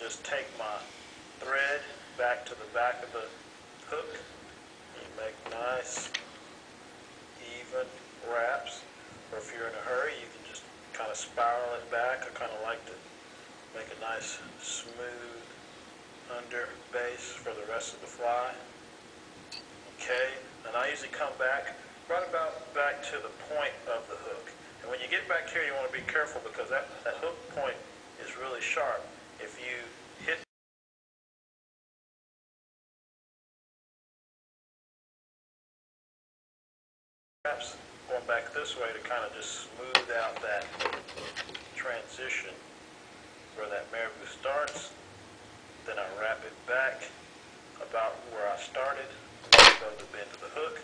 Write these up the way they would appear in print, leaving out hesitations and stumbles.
just take my thread back to the back of the hook. You make nice, even wraps. Or if you're in a hurry, you can just kind of spiral it back. I kind of like to make a nice, smooth under base for the rest of the fly. Okay, and I usually come back right about back to the point of the hook. And when you get back here, you want to be careful because that hook point is really sharp. If you hit wraps going back this way to kind of just smooth out that transition where that marabou starts, then I wrap it back about where I started, above the bend of the hook.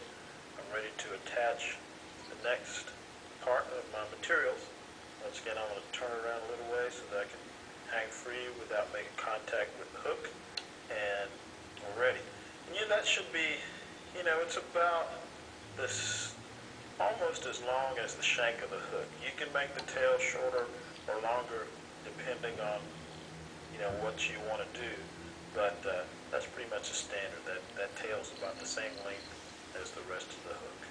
I'm ready to attach the next part of my materials. Once again, I'm going to turn it around a little way so that I can hang free without making contact with the hook, and we're ready. And that should be, it's about this, almost as long as the shank of the hook. You can make the tail shorter or longer depending on, what you want to do, but that's pretty much a standard. That tail's about the same length as the rest of the hook.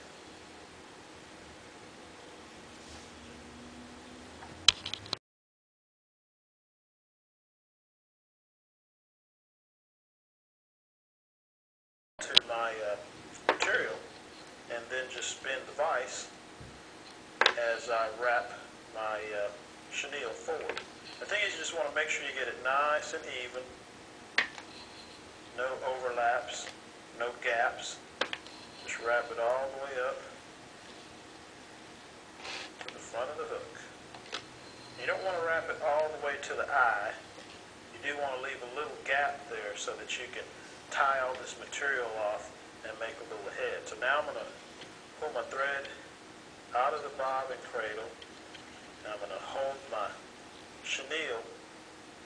To my material, and then just spin the vise as I wrap my chenille forward. The thing is, you just want to make sure you get it nice and even, no overlaps, no gaps. Just wrap it all the way up to the front of the hook. You don't want to wrap it all the way to the eye. You do want to leave a little gap there so that you can tie all this material off and make a little head. So now I'm going to pull my thread out of the bobbin cradle, and I'm going to hold my chenille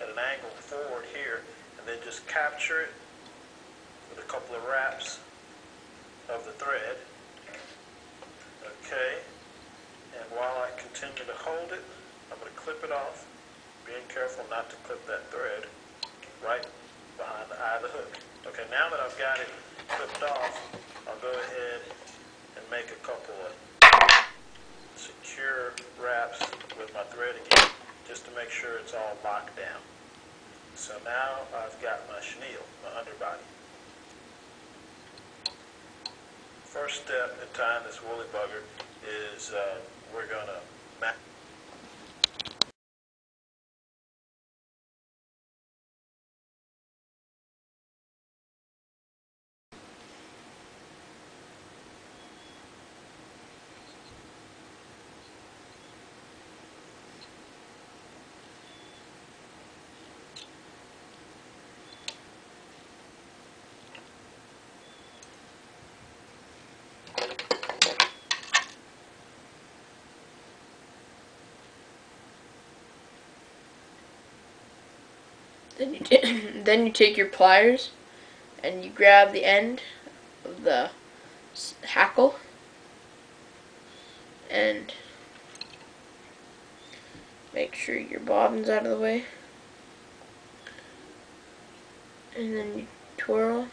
at an angle forward here, and then just capture it with a couple of wraps of the thread. Okay, and while I continue to hold it, I'm going to clip it off, being careful not to clip that thread right behind the eye of the hook. Okay, now that I've got it clipped off, I'll go ahead and make a couple of secure wraps with my thread again, just to make sure it's all locked down. So now I've got my chenille, my underbody. First step in tying this woolly bugger is we're going to match. Then you take your pliers and you grab the end of the hackle and make sure your bobbin's out of the way, and then you twirl.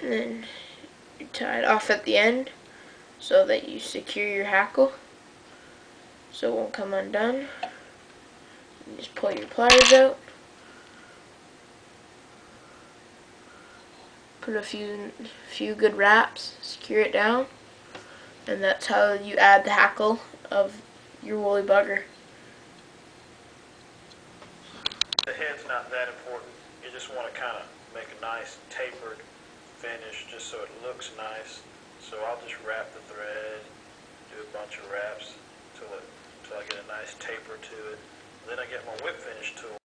And then you tie it off at the end so that you secure your hackle so it won't come undone. You just pull your pliers out, put a few good wraps, secure it down, and that's how you add the hackle of your woolly bugger. The head's not that important. You just want to kind of make a nice tapered finish just so it looks nice. So I'll just wrap the thread, do a bunch of wraps until I get a nice taper to it. Then I get my whip finish tool.